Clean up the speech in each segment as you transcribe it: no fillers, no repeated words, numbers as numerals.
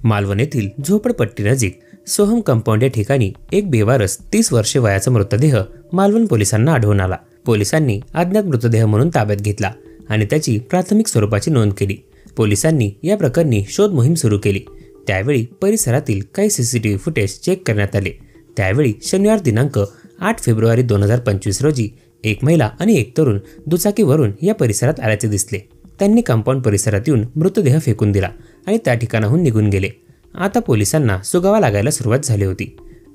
मालवण येथील झोपडपट्टीनजीक सोहम कंपाऊंड या ठिकाणी एक बेवारस 30 वर्षे वयाचा मृतदेह मालवण पोलिसांना आढळून आला। पोलिसांनी अज्ञात मृतदेह म्हणून ताब्यात घेतला आणि त्याची प्राथमिक स्वरूपाची नोंद केली। पोलिसांनी या प्रकरणी शोध मोहीम सुरू केली। त्यावेळी परिसरातील काही सीसीटीव्ही फुटेज चेक करण्यात आले। त्यावेळी शनिवार दिनांक 8 फेब्रुवारी 2025 रोजी एक महिला आणि एक तरुण दुचाकीवरून या परिसरात आल्याचे दिसले। त्यांनी कंपाऊंड परिसरात येऊन मृतदेह फेकून दिला आणि त्या ठिकाणाहून निघून गेले। आता पोलिसांना सुगावा लागायला सुरुवात झाली होती।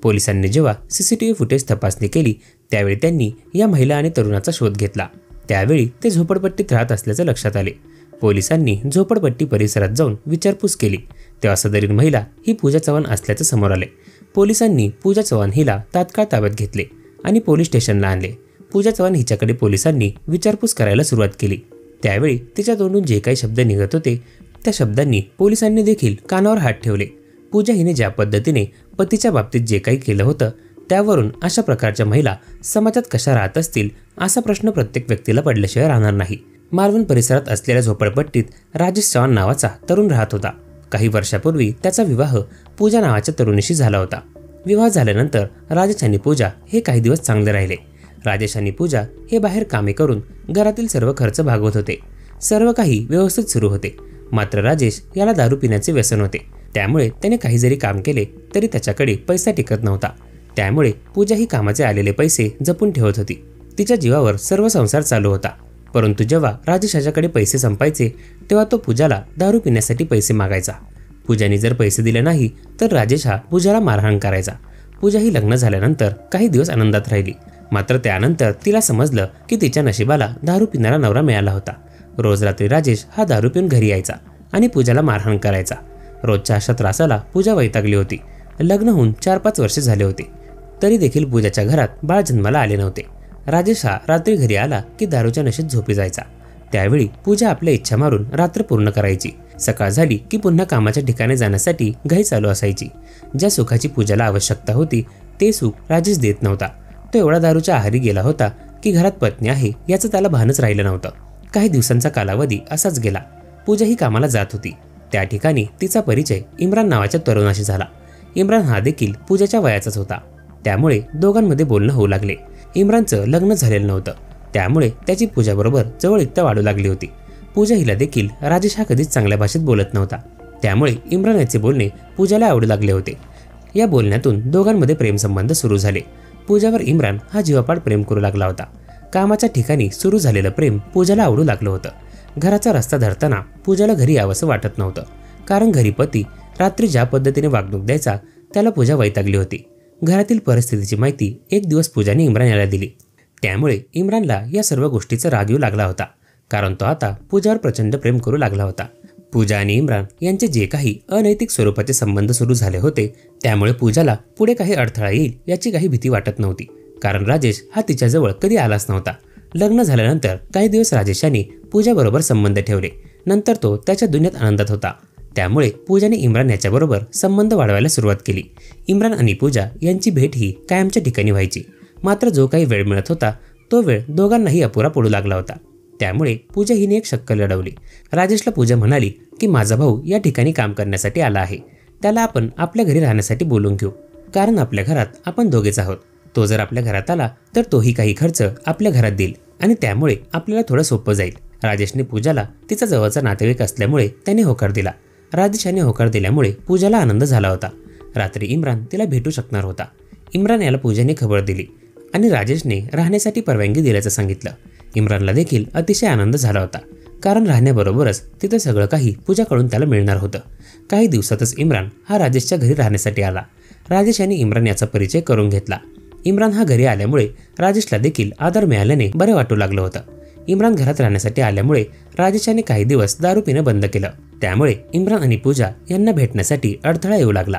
पोलिसांनी जेव्हा सीसीटीव्ही फुटेज तपासणी केली त्यावेळी त्यांनी या महिला आणि तरुणाचा शोध घेतला। त्यावेळी ते झोपडपट्टीत राहत असल्याचे लक्षात आले। पोलिसांनी झोपडपट्टी परिसरात जाऊन विचारपूस केली तेव्हा सदरील महिला ही पूजा चव्हाण असल्याचे समोर आले। पोलिसांनी पूजा चव्हाण हिला तात्काळ ताब्यात घेतले आणि पोलीस स्टेशनला आणले। पूजा चव्हाण हिच्याकडे पोलिसांनी विचारपूस करायला सुरुवात केली। त्यावेळी तिच्या तोंडून जे काही शब्द निघत होते त्या शब्दांनी पोलिसांनी देखील कानावर हात ठेवले। पूजा हिने ज्या पद्धतीने पतीच्या बाबतीत जे काही केलं होतं त्यावरून अशा प्रकारच्या महिला समाजात कशा राहत असतील असा प्रश्न प्रत्येक व्यक्तीला पडल्याशिवाय राहणार नाही। मालवण परिसरात असलेल्या झोपडपट्टीत राजेश चव्हाण नावाचा तरुण राहत होता। काही वर्षापूर्वी त्याचा विवाह पूजा नावाच्या तरुणीशी झाला होता। विवाह झाल्यानंतर राजेश आणि पूजा हे काही दिवस चांगले राहिले। राजेश आणि पूजा हे बाहेर कामे करून घरातील सर्व खर्च भागवत होते। सर्व काही व्यवस्थित सुरू होते। मात्र राजेश याला दारू पिण्याचे व्यसन होते। त्यामुळे त्याने काही जरी काम केले तरी त्याच्याकडे पैसा टिकत नव्हता। त्यामुळे पूजा ही कामाचे आलेले पैसे जपून ठेवत होती। तिच्या जीवावर सर्व संसार चालू होता। परंतु जेव्हा राजेश याच्याकडे पैसे संपायचे तेव्हा तो पूजाला दारू पिण्यासाठी पैसे मागायचा। पूजाने जर पैसे दिले नाही तर राजेश हा पूजाला मारहाण करायचा। पूजा ही लग्न झाल्यानंतर काही दिवस आनंदात राहिली। मात्र त्यानंतर तिला समजलं की तिच्या नशिबाला दारू पिणारा नवरा मिळाला होता। रोज रात्री राजेश हा दारू पिऊन घरी यायचा आणि पूजाला मारहाण करायचा। रोजच्या अशा त्रासाला पूजा वैतागली होती। लग्न होऊन 4-5 वर्षे झाले होते तरी देखील पूजाच्या घरात बाळ जन्माला आले नव्हते। राजेश हा रात्री घरी आला की दारूच्या नशेत झोपी जायचा। त्यावेळी पूजा आपल्या इच्छा मारून रात्र पूर्ण करायची। सकाळ झाली की पुन्हा कामाच्या ठिकाणी जाण्यासाठी घाई चालू असायची। ज्या सुखाची पूजाला आवश्यकता होती ते सुख राजेश देत नव्हता। तो एवढा दारूच्या आहारी गेला होता की घरात पत्नी आहे याचं त्याला भानच राहिलं नव्हतं। काही दिवसांचा कालावधी असाच गेला। पूजा ही कामाला जात होती। त्या ठिकाणी तिचा परिचय इम्रान नावाच्या तरुणाशी झाला। इम्रान हा देखील पूजाच्या वयाचाच होता। त्यामुळे दोघांमध्ये बोलणं होऊ लागले। इम्रानचं लग्न झालेलं नव्हतं त्यामुळे त्याची पूजाबरोबर जवळीकता वाढू लागली होती। पूजा हिला देखील राजेश हा कधीच चांगल्या भाषेत बोलत नव्हता। त्यामुळे इम्रान याचे बोलणे पूजाला आवडू लागले होते। या बोलण्यातून दोघांमध्ये प्रेमसंबंध सुरू झाले। पूजावर इम्रान हा जीवापाड प्रेम करू लागला होता। कामाच्या ठिकाणी सुरू झालेलं प्रेम पूजाला आवडू लागलं होतं। घराचा रस्ता धरताना पूजाला घरी यावंसं वाटत नव्हतं कारण घरी पती रात्री ज्या पद्धतीने वागणूक द्यायचा त्याला पूजा वैतागली होती। घरातील परिस्थितीची माहिती एक दिवस पूजाने इम्रान याला दिली। त्यामुळे इम्रानला या सर्व गोष्टीचा राग येऊ लागला होता कारण तो आता पूजावर प्रचंड प्रेम करू लागला होता। पूजा आणि इम्रान यांचे जे काही अनैतिक स्वरूपाचे संबंध सुरू झाले होते त्यामुळे पूजाला पुढे काही अडथळा येईल याची काही भीती वाटत नव्हती कारण राजेश हा तिच्याजवळ कधी आलाच नव्हता। लग्न झाल्यानंतर काही दिवस राजेश यांनी पूजाबरोबर संबंध ठेवले। नंतर तो त्याच्या दुनियेत आनंदात होता। त्यामुळे पूजाने इम्रान याच्याबरोबर संबंध वाढवायला सुरुवात केली। इम्रान आणि पूजा यांची भेट ही कायमच्या ठिकाणी व्हायची। मात्र जो काही वेळ मिळत होता तो वेळ दोघांनाही अपुरा पडू लागला होता। त्यामुळे पूजा हिने एक शक्कल लढवली। राजेशला पूजा म्हणाली की माझा भाऊ या ठिकाणी काम करण्यासाठी आला आहे, त्याला आपण आपल्या घरी राहण्यासाठी बोलून घेऊ कारण आपल्या घरात आपण दोघेच आहोत। तो जर आपल्या घरात आला तर तोही काही खर्च आपल्या घरात देईल आणि त्यामुळे आपल्याला थोडं सोपं जाईल। राजेशने पूजाला तिचा जवळचा नातेवाईक असल्यामुळे त्याने होकार दिला। राजेशाने होकार दिल्यामुळे पूजाला आनंद झाला होता। रात्री इम्रान तिला भेटू शकणार होता। इम्रान याला पूजाने खबर दिली आणि राजेशने राहण्यासाठी परवानगी दिल्याचं सांगितलं। इम्रानला देखील अतिशय आनंद झाला होता कारण राहण्याबरोबरच तिथं सगळं काही पूजाकडून त्याला मिळणार होतं। काही दिवसातच इम्रान हा राजेशच्या घरी राहण्यासाठी आला। राजेश यांनी इम्रान याचा परिचय करून घेतला। इम्रान हा घरी आल्यामुळे राजेशला देखील आदर मिळाल्याने बरे वाटू लागलं होतं। इम्रान घरात राहण्यासाठी आल्यामुळे राजेशाने काही दिवस दारू पिणं बंद केलं। त्यामुळे इम्रान आणि पूजा यांना भेटण्यासाठी अडथळा येऊ लागला।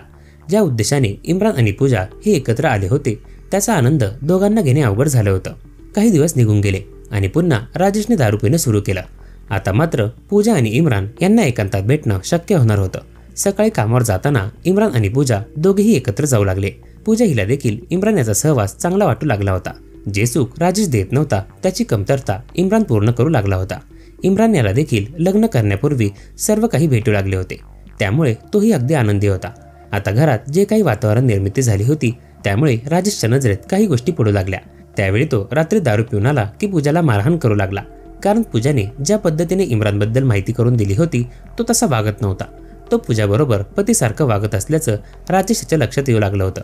ज्या उद्देशाने इम्रान आणि पूजा हे एकत्र आले होते त्याचा आनंद दोघांना घेणे अवघड झालं होतं। काही दिवस निघून गेले आणि पुन्हा राजेशने दारू पिणं सुरू केलं। आता मात्र पूजा आणि इम्रान यांना एकांतात भेटणं शक्य होणार होतं। सकाळी कामावर जाताना इम्रान आणि पूजा दोघेही एकत्र जाऊ लागले। पूजा हिला देखील इम्रान याचा सहवास चांगला वाटू लागला होता। जे सुख राजेश देत नव्हता त्याची कमतरता इम्रान पूर्ण करू लागला होता। इम्रान याला देखील लग्न करण्यापूर्वी सर्व काही भेटू लागले होते। त्यामुळे तोही अगदी आनंदी होता. आता घरात जे काही वातावरण निर्मिती झाली होती त्यामुळे राजेशच्या नजरेत काही गोष्टी पडू लागल्या. त्यावेळी तो रात्री दारू पिऊन आला की पूजाला मारहाण करू लागला. कारण पूजाने ज्या पद्धतीने इम्रानबद्दल माहिती करून दिली होती तो तसा वागत नव्हता. तो पूजाबरोबर पतीसारखं वागत असल्याचं राजेशच्या लक्षात येऊ लागलं होतं.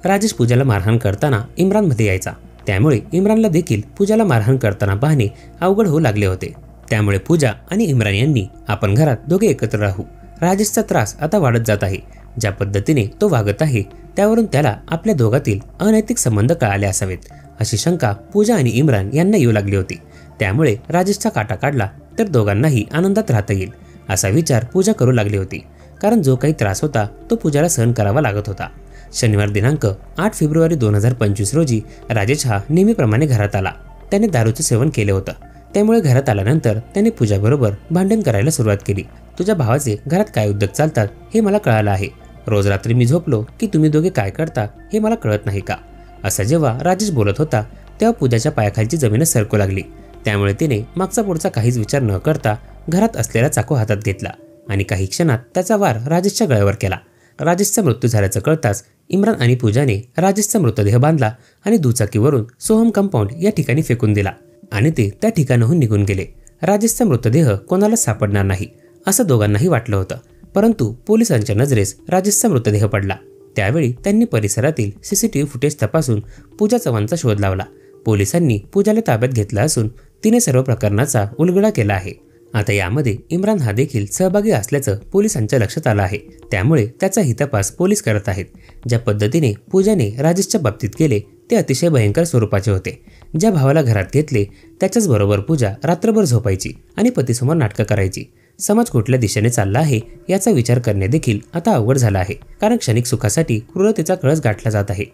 राजेश पूजाला मारहाण करताना इम्रानमध्ये यायचा. त्यामुळे इम्रानला देखील पूजाला मारहाण करताना पाहणे अवघड होऊ लागले होते. त्यामुळे पूजा आणि इम्रान यांनी आपण घरात दोघे एकत्र राहू. राजेशचा त्रास आता वाढत जात आहे. ज्या पद्धतीने तो वागत आहे त्यावरून त्याला आपल्या दोघातील अनैतिक संबंध कळाले असावेत अशी शंका पूजा आणि इम्रान यांना येऊ लागली होती. त्यामुळे राजेशचा काटा काढला तर दोघांनाही आनंदात राहता येईल असा विचार पूजा करू लागली होती. कारण जो काही त्रास होता तो पूजाला सहन करावा लागत होता. शनिवार दिनांक 8 फेब्रुवारी 2025 रोजी राजेश हा नेहमीप्रमाणे घरात आला. त्याने दारूचे सेवन केले होतं. त्यामुळे घरात आल्यानंतर त्याने पूजाबरोबर भांडण करायला सुरुवात केली. तुझ्या भावाचे घरात काय उद्योग चालतात हे मला कळालं आहे. रोज रात्री मी झोपलो की तुम्ही दोघे काय करता हे मला कळत नाही का? असं जेव्हा राजेश बोलत होता तेव्हा पूजाच्या पायाखालची जमीनच सरकू लागली. त्यामुळे तिने मागचा पुढचा काहीच विचार न करता घरात असलेला चाकू हातात घेतला आणि काही क्षणात त्याचा वार राजेशच्या गळ्यावर केला. राजेशचा मृत्यू झाल्याचं कळताच इम्रान आणि पूजाने राजेशचा मृतदेह बांधला आणि दुचाकीवरून सोहम कंपाऊंड या ठिकाणी फेकून दिला आणि ते त्या ठिकाणाहून निघून गेले. राजेशचा मृतदेह कोणाला सापडणार नाही असं दोघांनाही वाटलं होतं. परंतु पोलिसांच्या नजरेस राजेशचा मृतदेह पडला. त्यावेळी त्यांनी परिसरातील सीसीटीव्ही फुटेज तपासून पूजा चव्हाणचा शोध लावला. पोलिसांनी पूजाला ताब्यात घेतला असून तिने सर्व प्रकरणाचा उलगडा केला आहे. आता यामध्ये इम्रान हा देखील सहभागी असल्याचं पोलिसांच्या लक्षात आलं आहे. त्यामुळे त्याचाही तपास पोलीस करत आहेत. ज्या पद्धतीने पूजाने राजेशच्या बाबतीत केले ते अतिशय भयंकर स्वरूपाचे होते. ज्या भावाला घरात घेतले त्याच्याच बरोबर पूजा रात्रभर झोपायची आणि पतीसमोर नाटकं करायची. समाज कुठल्या दिशेने चालला आहे याचा विचार करणे देखील आता अवघड झाला आहे. कारण क्षणिक सुखासाठी क्रूरतेचा कळस गाठला जात आहे.